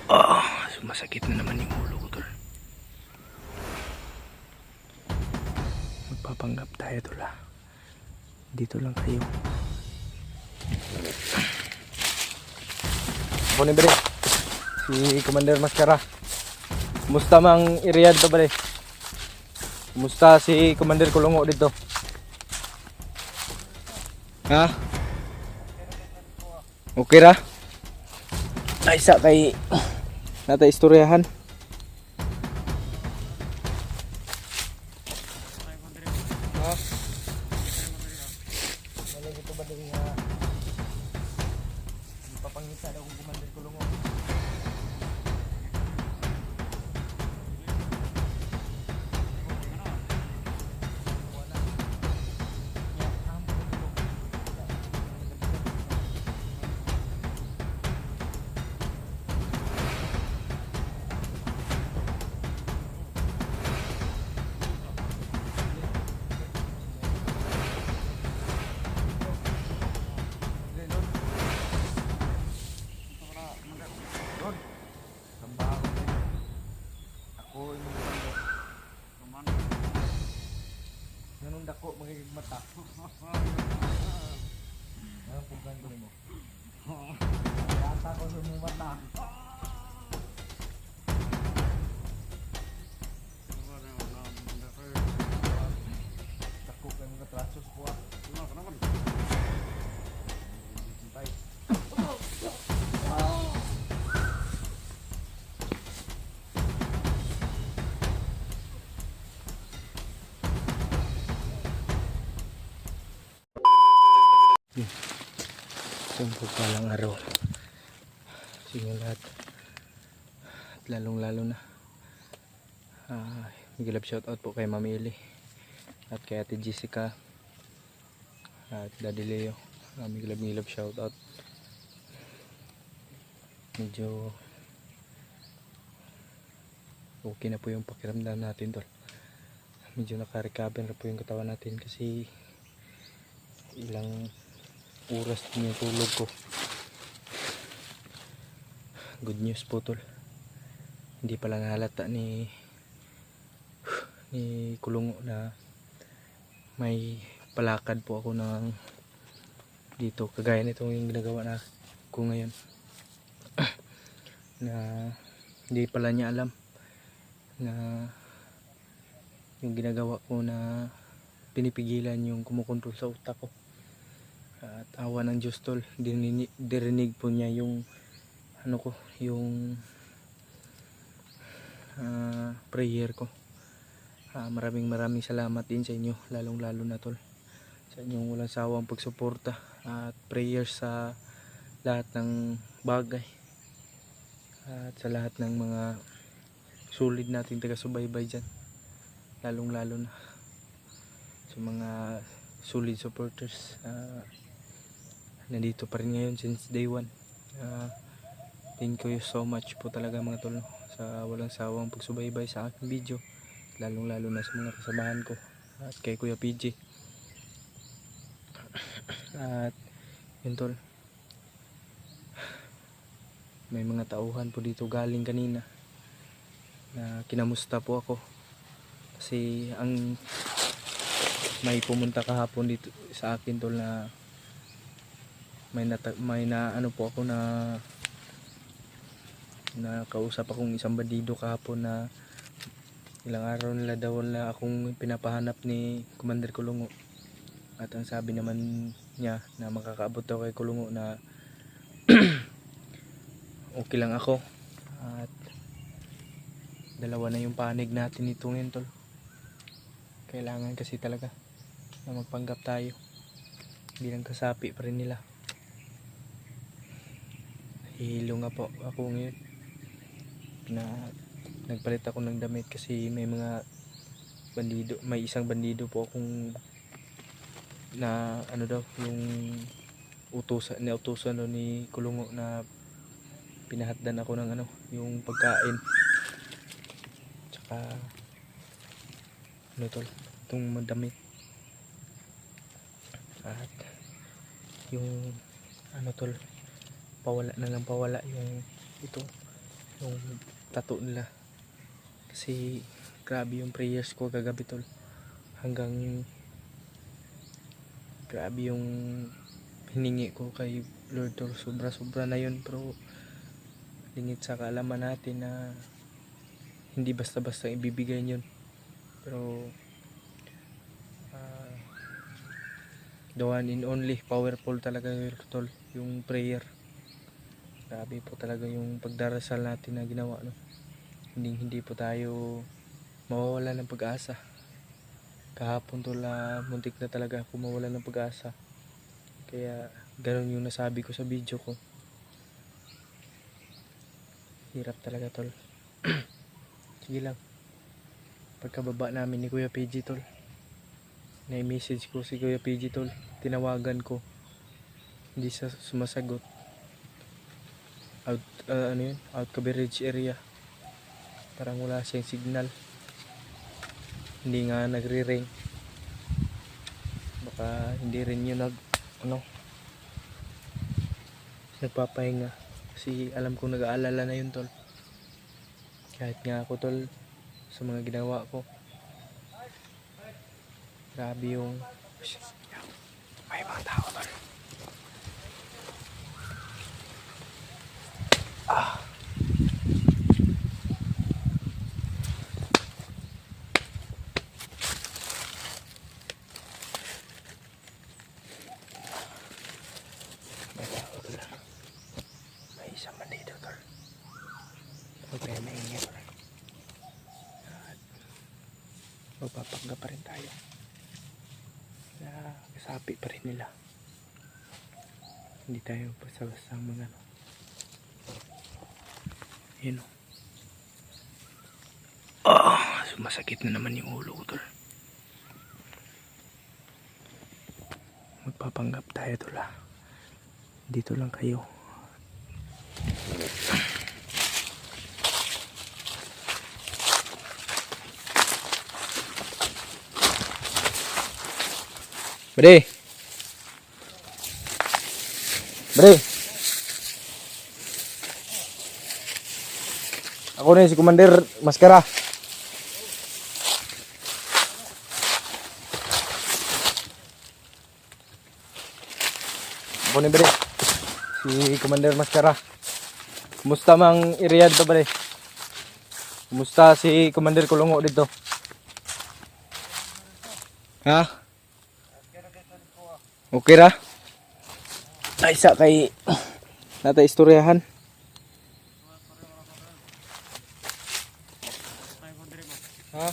Sumasakit na naman yung ulo ko, tol. Magpapanggap tayo, tol, ha. Dito lang kayo. Ako ni Bre, si Commander Mascara. Kumusta mang iriad to, Bre? Kumusta si Commander Kulungo dito? Ha? Okay ra? Ay, isa kay natay istoryahan. Ha? Malagi ito ba din nga papangita daw kung Commander Kulungo? Ganun dako magiging mata. Ano pugan ko mo? Kata ko sa mga mata. Dako kay mga trasos ko. Sumpog palang araw sa inyo lahat, at lalong lalo na mag-love shoutout po kay Mami Eli at kay Ate Jessica at Daddy Leo. Mag-love shoutout. Medyo okay na po yung pakiramdam natin, tol. Medyo naka-recover na po yung katawan natin kasi ilang oras din yung tulog ko. Good news po, tol. Hindi pala nahalata ni Kulungo na may palakad po ako ng dito, kagaya nitong yung ginagawa na ko ngayon. Na hindi pala niya alam na yung ginagawa ko na pinipigilan yung kumukontrol sa utak ko. At awa ng Diyos, tol, dirinig po niya yung ano ko, yung prayer ko. Maraming salamat din sa inyo, lalong lalo na, tol, sa inyong walang sawang pagsuporta at prayers sa lahat ng bagay at sa lahat ng mga solid nating taga-subaybay dyan, lalong lalo na sa mga solid supporters. Nandito pa rin ngayon since day 1. Thank you so much po talaga, mga tol, sa walang sawang pagsubaybay sa aking video, lalong lalo na sa mga kasamahan ko at kay Kuya PJ. At yun, tol, may mga tauhan po dito galing kanina na kinamusta po ako kasi ang may pumunta kahapon dito sa akin, tol, na may na ano po ako na kausap akong isang bandido kahapon na ilang araw nila daw na akong pinapahanap ni Commander Kulungo. At ang sabi naman niya na makakaabot daw kay Kulungo na okay lang ako. At dalawa na yung panig natin nito ngayon, tol. Kailangan kasi talaga na magpanggap tayo. Hindi lang kasapi pa rin nila. Hihilo nga po ako ngayon na nagpalit ako ng damit kasi may mga bandido, may isang bandido po akong na ano daw, yung utusan ni Kulungo na pinahatdan ako ng ano, yung pagkain tsaka ano, tol, itong madamit. At yung ano, tol, pawala na lang pawala yung ito, yung tattoo nila. Kasi grabe yung prayers ko kagabi tol. Hanggang grabe yung hiningi ko kay Lord tol. Sobra sobra na yun, pero lingit sa kaalaman natin na hindi basta basta ibibigay yun. Pero the one and only, powerful talaga yun tol, yung prayer. Grabe po talaga yung pagdarasal natin na ginawa, no? Hindi po tayo mawawala ng pag-asa. Kahapon tol, muntik na talaga ako mawala ng pag-asa. Kaya ganun yung nasabi ko sa video ko. Hirap talaga tol. Sige lang, pagkababa namin ni Kuya PG tol, na-message ko si Kuya PG tol, tinawagan ko, hindi siya sumasagot. Out, ano yun, out coverage area, parang wala siyang signal, hindi nga nagre-ring. Baka hindi rin yun nagpapahinga, kasi alam kong nag-aalala na yun tol. Kahit nga ako tol, sa mga ginawa ko, grabe yung may mga tao tol. May isang bandito tol, huwag tayo maingay tol. Magpapagga pa rin tayo na kasapi pa rin nila. Hindi tayo basta-basta mga yun o. Sumasakit na naman yung ulo ko tol. Magpapanggap tayo tol dito lang kayo. Bre, ako na si Commander Maskara. Ako ni Bre, si Commander Maskara. Kumusta mang area dito Bre? Kumusta si Commander Kulungo dito? Ha? Okay ra? Ay sa kay nata istoryahan. Ha?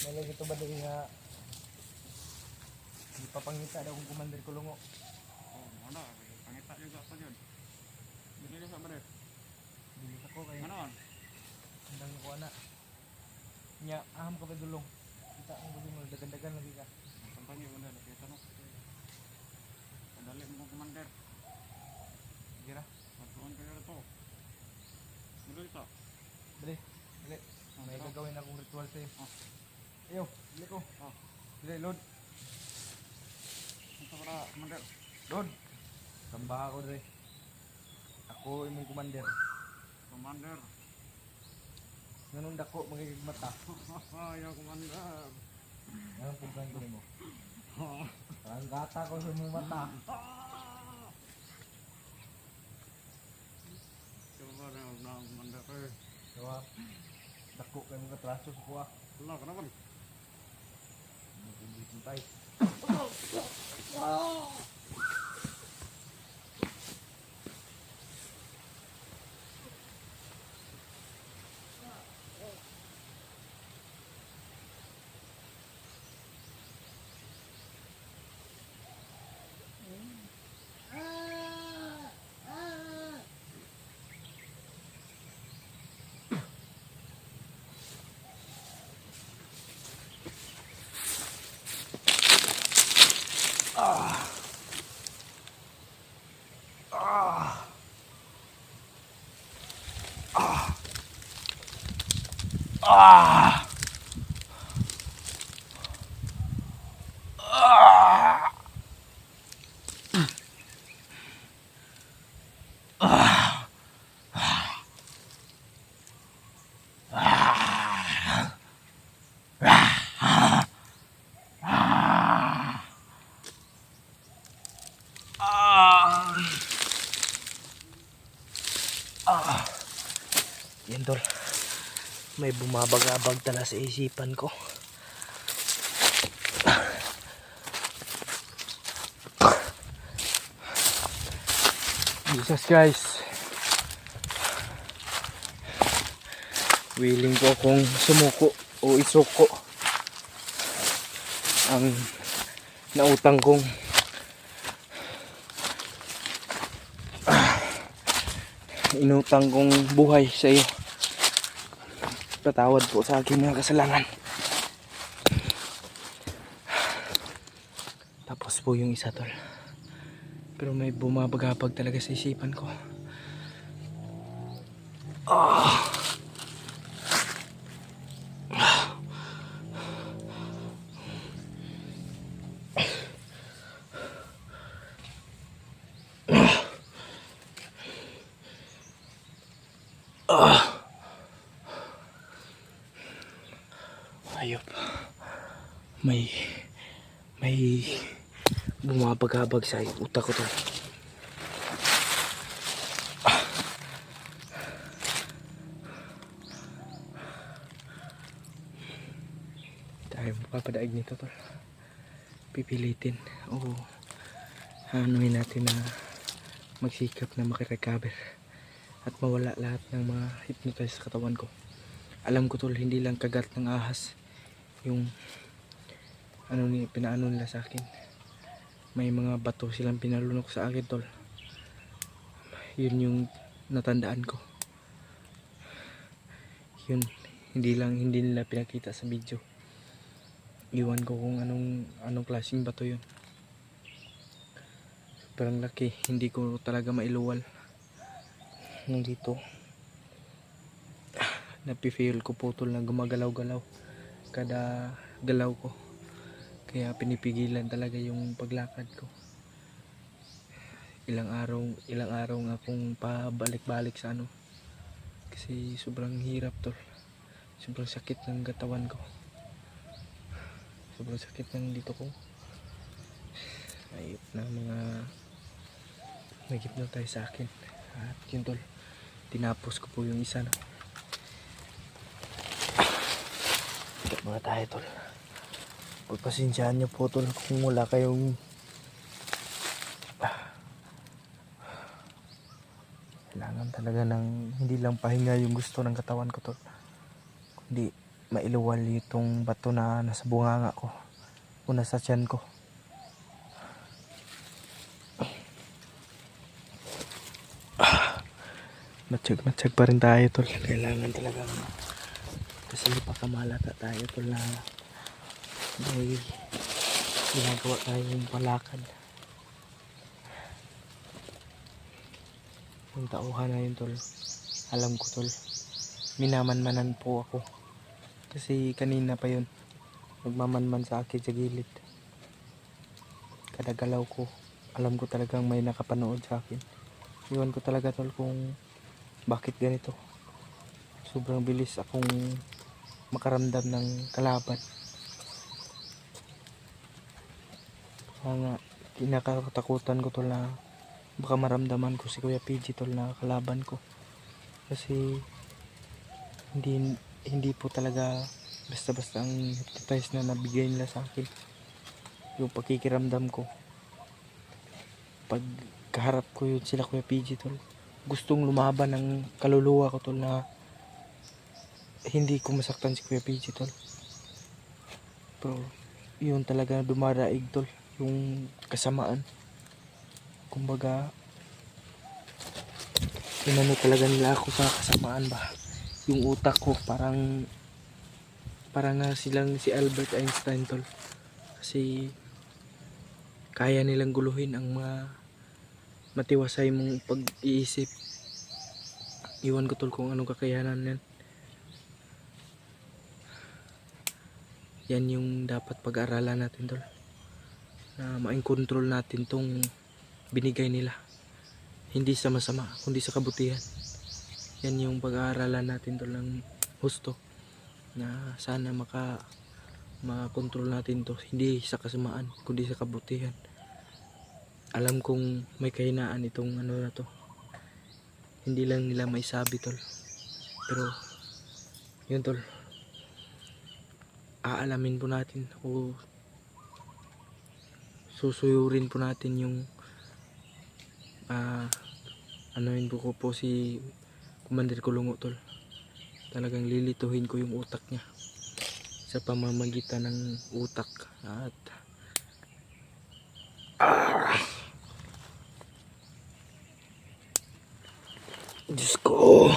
Malagi ito ba dali nga hindi pa pangita daw kung Commander Kulungo? Oh, ano? Pangita juga ako dyan. Bili sa ba rin? Bili ako kay Ano? hanggang ko na. Nya aham ka pa dulong. Kita ang buli mo dagan-dagan lagi ka. Sampanya mo na. Kaya tanong. Padali mo Commander. Gira. Patuan kayo ito. Bili ito. Dali. Dali. May gagawin akong ritual sa'yo. Ayo, bili ko. Dali, load. Ito para Commander. Load. Samba ako dali. Ako imong Commander. Commander. Ganun dako magiging mata. Ayaw Commander. Ganun po ko mo. Parang gata ko sa imong mata. Coba na Commander. Diba? Dako kayo mga traso sa kuha. Wala ka naman. Magiging tayo. Yan tol, may bumabag-abag tala sa isipan ko. Jesus guys, willing ko akong sumuko o isuko ang nautang kong inutang kong buhay sa iyo. Patawad po sa aking mga kasalanan. Tapos po yung isa tol, pero may bumabagabag talaga sa isipan ko. Ayop. May bumabagabag sa utak ko to. Tayo mapapadaig nito tol. Pipilitin o anuhin natin na magsikap na makirecover at mawala lahat ng mga hypnotize sa katawan ko. Alam ko tol, hindi lang kagat ng ahas yung pinaano nila sa akin. May mga bato silang pinalunok sa akin tol. Yun yung natandaan ko. Yun, hindi nila pinakita sa video. Iwan ko kung anong klaseng bato yun. Parang laki, hindi ko talaga mailuwal. Nandito napifeel ko putol na gumagalaw-galaw kada galaw ko, kaya pinipigilan talaga yung paglakad ko. Ilang araw nga akong pabalik-balik sa kasi sobrang hirap tol. Sobrang sakit ng katawan ko, sobrang sakit ng dito ko. Ayop na mga nag-hypnotize sa akin. At yun tol, tinapos ko po yung isa na. Ito mga tayo tol, pagpasensyaan nyo po tol kung wala kayong kailangan talaga ng hindi lang pahinga yung gusto ng katawan ko tol, kundi mailuwal itong bato na nasa bunganga ko o nasa tiyan ko. Matsyag pa rin tayo tol, kailangan talaga kasi pakamalata tayo tol na may ginagawa tayong palakad. Yung tauhan na yun tol, alam ko tol, minamanmanan po ako kasi kanina pa yun nagmamanman sa akin sa gilid. Kada galaw ko alam ko talagang may nakapanood sa akin. Iwan ko talaga tol kung bakit ganito. Sobrang bilis akong makaramdam ng kalaban. Kaya nga kinakatakutan ko tol na baka maramdaman ko si Kuya PG tol na kalaban ko. Kasi hindi po talaga basta-basta ang hypnotize na nabigay nila sa akin. Yung pakikiramdam ko pag kaharap ko yun sila Kuya PG tol, gustong lumaban ng kaluluwa ko tol na hindi ko masaktan si Kuya PG tol. Pero yun talaga dumaraig tol, yung kasamaan. Kumbaga inano talaga nila ako sa kasamaan ba. Yung utak ko parang nga silang si Albert Einstein tol. Kasi kaya nilang guluhin ang mga matiwasay mong pag-iisip. Iwan ko tol kung anong kakayanan yan. Yan yung dapat pag-aralan natin tol, na ma-control natin tong binigay nila, hindi sa masama kundi sa kabutihan. Yan yung pag-aaralan natin tol ng husto, na sana ma-control natin to hindi sa kasamaan kundi sa kabutihan. alam kong may kahinaan itong ano na to. Hindi lang nila maisabi tol. Pero yun tol, aalamin po natin o susuyurin po natin yung anuin po ko po si Commander Kulungo tol. Talagang lilituhin ko yung utak niya sa pamamagitan ng utak at Diyos ko.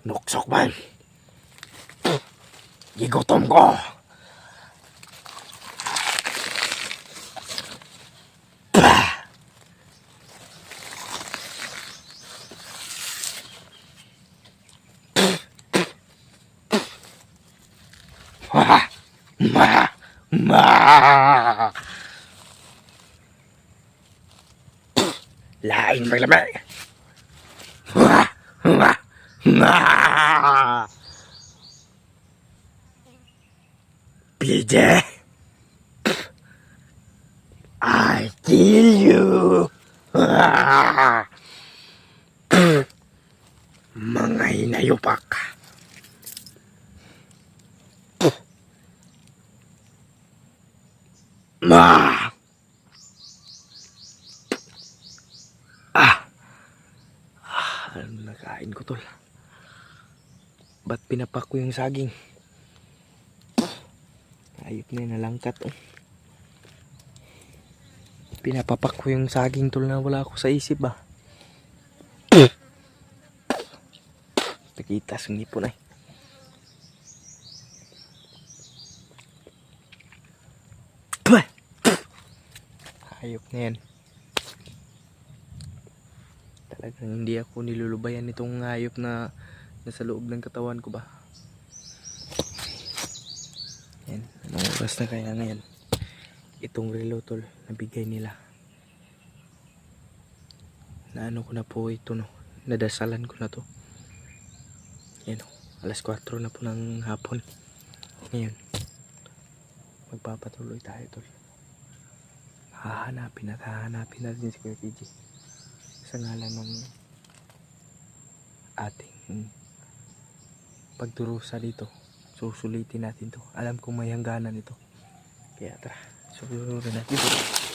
Nuksok man. Gigutom ko. Lain maglamay. PJ, I kill you. Mga inayupak. Ano nakain ko tol? Ba't pinapak ko yung saging? Ayop na yun, nalangkat oh. Pinapapak ko yung saging tol na wala ako sa isip ba? Nakitas ng ipon ay. Ayop na yan. Talagang hindi ako nilulubayan nitong hayop na nasa loob ng katawan ko ba. Yan, anong oras na kaya ngayon? Itong relo tol, nabigay nila. Naano ko na po ito no, nadasalan ko na to. Yan o, alas 4 na po ng hapon. Ngayon, magpapatuloy tayo tol. Hahanapin natin si Kuya PJ. Sa ngalan ng ating pagdurusa dito, susulitin natin to. Alam kong may hangganan ito. Kaya tara, susulitin natin ito.